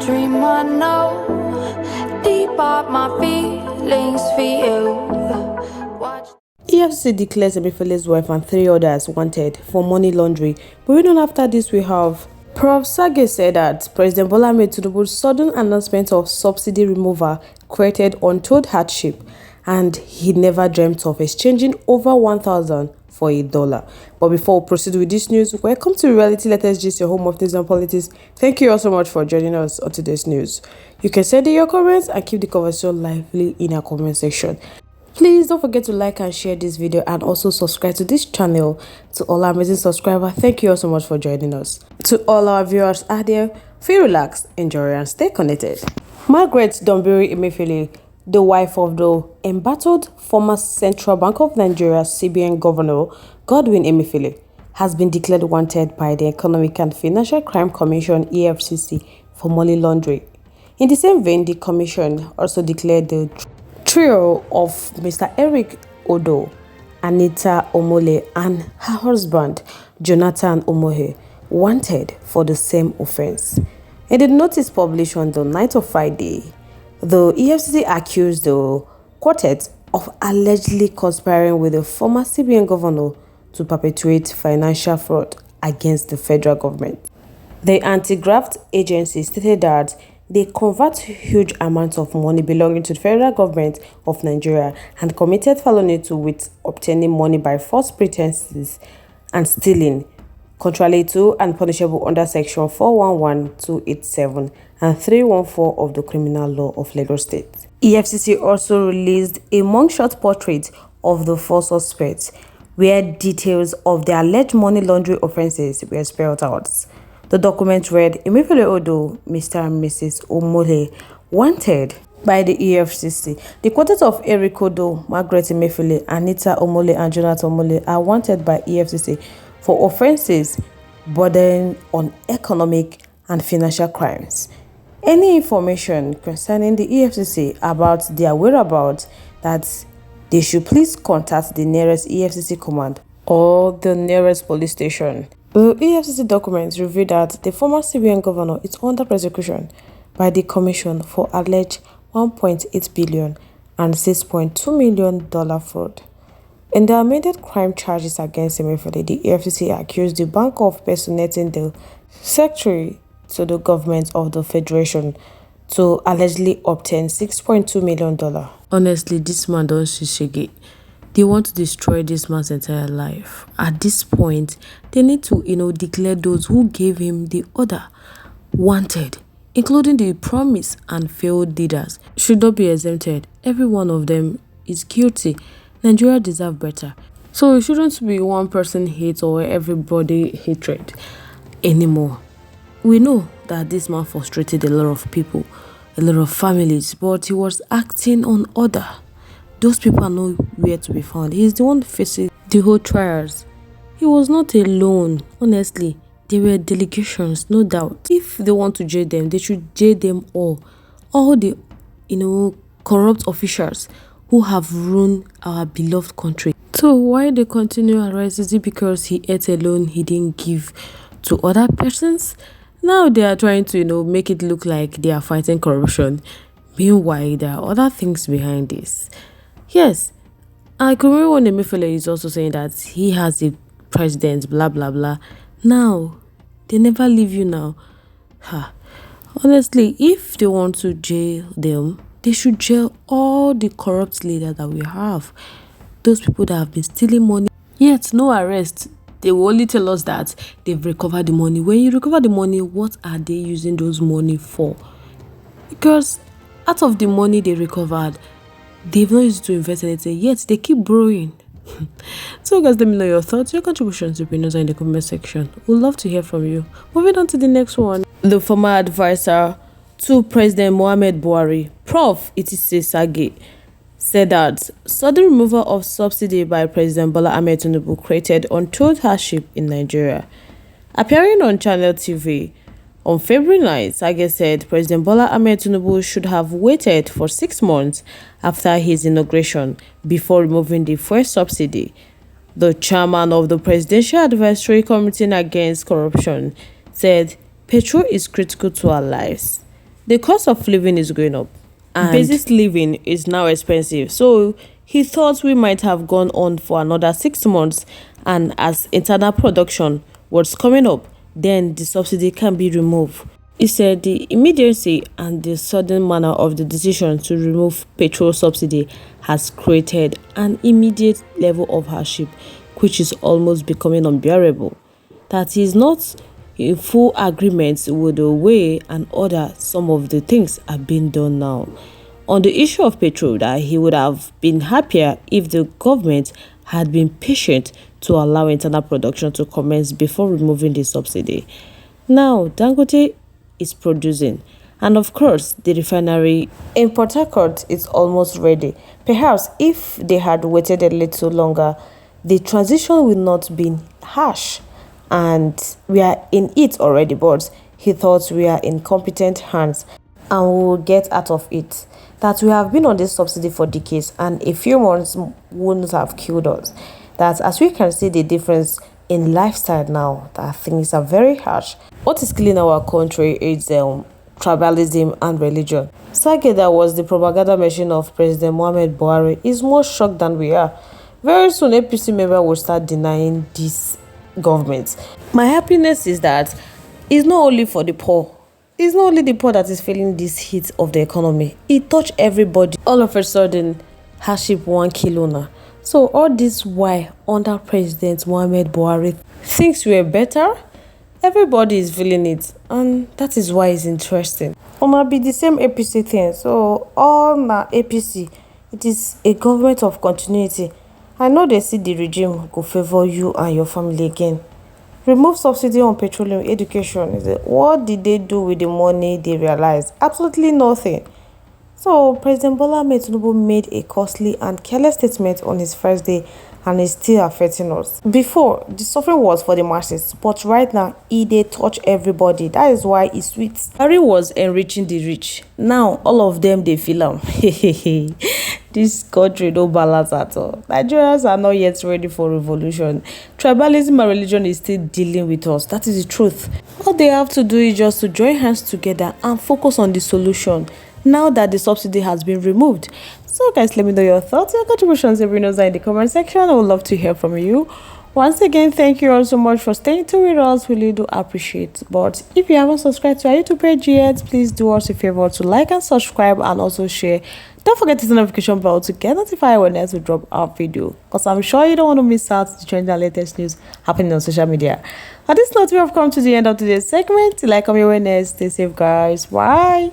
dream I know, deep up my feelings for you. Watch. EFCC declares Emefiele's wife and 3 others wanted for money laundering. Moving on after this, we have Prof. Sage said that President Bola Ahmed Tinubu's sudden announcement of subsidy removal created untold hardship, and he never dreamt of exchanging over 1,000 for $1. But before we proceed with this news, welcome to Reality Latest Gist, your home of news and politics. Thank you all so much for joining us on today's news. You can send in your comments and keep the conversation lively in our comment section. Please don't forget to like and share this video, and also subscribe to this channel. To all our amazing subscribers, thank you all so much for joining us. To all our viewers out there, feel relaxed, enjoy, and stay connected. Margaret Dombiri Emefiele, the wife of the embattled former Central Bank of Nigeria CBN Governor Godwin Emefiele, has been declared wanted by the Economic and Financial Crime Commission (EFCC) for money laundering. In the same vein, the commission also declared the trio of Mr. Eric Odo, Anita Omole, and her husband, Jonathan Omohe, wanted for the same offense. In the notice published on the night of Friday, the EFCC accused the quartet of allegedly conspiring with the former CBN governor to perpetuate financial fraud against the federal government. The anti-graft agency stated that they convert huge amounts of money belonging to the federal government of Nigeria and committed felony with obtaining money by false pretenses and stealing, contrary to and punishable under section 411, 287 and 314 of the Criminal Law of Lagos State. EFCC also released a mugshot portrait of the four suspects, where details of the alleged money laundering offences were spelled out. The document read, Emefiele Odo, Mr. and Mrs. Omole, wanted by the EFCC. The quartet of Eric Odo, Margaret Emefiele, Anita Omole, and Jonathan Omole are wanted by EFCC for offences bordering on economic and financial crimes. Any information concerning the EFCC about their whereabouts, that they should please contact the nearest EFCC command or the nearest police station. The EFCC documents reveal that the former CBN governor is under prosecution by the commission for alleged $1.8 billion and $6.2 million fraud. In the amended crime charges against Emefiele, the EFCC accused the bank of personating the secretary to the government of the federation to allegedly obtain $6.2 million. Honestly, this man don't shishige. They want to destroy this man's entire life. At this point, they need to, declare those who gave him the order wanted, including the promise and failed leaders, should not be exempted. Every one of them is guilty. Nigeria deserves better. So it shouldn't be one person hate or everybody hatred anymore. We know that this man frustrated a lot of people, a lot of families, but he was acting on order. Those people are nowhere to be found. He's the one facing the whole trials. He was not alone, honestly. There were delegations, no doubt. If they want to jail them, they should jail them all. All the, corrupt officials who have ruined our beloved country. So why they continue arise? Is it because he ate alone, he didn't give to other persons? Now they are trying to, make it look like they are fighting corruption. Meanwhile, there are other things behind this. Yes, I can remember when Emefiele is also saying that he has a president, blah, blah, blah. Now, they never leave you now. Honestly, if they want to jail them, they should jail all the corrupt leaders that we have. Those people that have been stealing money, yet no arrest. They will only tell us that they've recovered the money. When you recover the money, what are they using those money for? Because out of the money they recovered, they've not used it to invest anything, yet they keep borrowing. So guys, let me know your thoughts, your contributions, opinions in the comment section. We'd love to hear from you. Moving on to the next one. The former advisor to President Muhammad Buhari, Prof. Sage, said that sudden removal of subsidy by President Bola Ahmed Tinubu created untold hardship in Nigeria. Appearing on Channel TV on February 9, Sage said President Bola Ahmed Tinubu should have waited for 6 months after his inauguration before removing the fuel subsidy. The chairman of the Presidential Advisory Committee Against Corruption said petrol is critical to our lives. The cost of living is going up, and basic living is now expensive. So he thought we might have gone on for another 6 months, and as internal production was coming up, then the subsidy can be removed. He said the immediacy and the sudden manner of the decision to remove petrol subsidy has created an immediate level of hardship which is almost becoming unbearable. That is not in full agreement with the way and order some of the things are being done now. On the issue of petrol, that he would have been happier if the government had been patient to allow internal production to commence before removing the subsidy. Now, Dangote is producing, and of course, the refinery in Port Harcourt is almost ready. Perhaps if they had waited a little longer, the transition will not be harsh, and we are in it already. But he thought we are in competent hands and we will get out of it. That we have been on this subsidy for decades, and a few months wouldn't have killed us. That as we can see the difference in lifestyle now, that things are very harsh. What is killing our country is tribalism and religion. Sage, that was the propaganda machine of President Muhammad Buhari, is more shocked than we are. Very soon, APC member will start denying this government. My happiness is that it's not only for the poor. It's not only the poor that is feeling this heat of the economy. It touched everybody. All of a sudden, hardship 1 kilo now. So all this why under President Muhammad Buhari things were better, everybody is feeling it, and that is why it's interesting. It might be the same APC thing. So all na APC, it is a government of continuity. I know they see the regime go favor you and your family again. Remove subsidy on petroleum education. What did they do with the money they realized? Absolutely nothing. So President Bola Ahmed Tinubu made a costly and careless statement on his first day, and it's still affecting us. Before, the suffering was for the masses, but right now, they touch everybody. That is why it's sweet. Harry was enriching the rich. Now, all of them, they feel them. This country no balance at all. Nigerians are not yet ready for revolution. Tribalism and religion is still dealing with us. That is the truth. All they have to do is just to join hands together and focus on the solution now that the subsidy has been removed. So guys, let me know your thoughts, your contributions, and in the comment section. I would love to hear from you. Once again, thank you all so much for staying tuned with us. We really do appreciate. But if you haven't subscribed to our YouTube page yet, please do us a favor to like and subscribe, and also share. Don't forget to hit the notification bell to get notified when else we drop our video, because I'm sure you don't want to miss out the trending and latest news happening on social media. On this note, we have come to the end of today's segment. Till I come your way next, stay safe guys. Bye.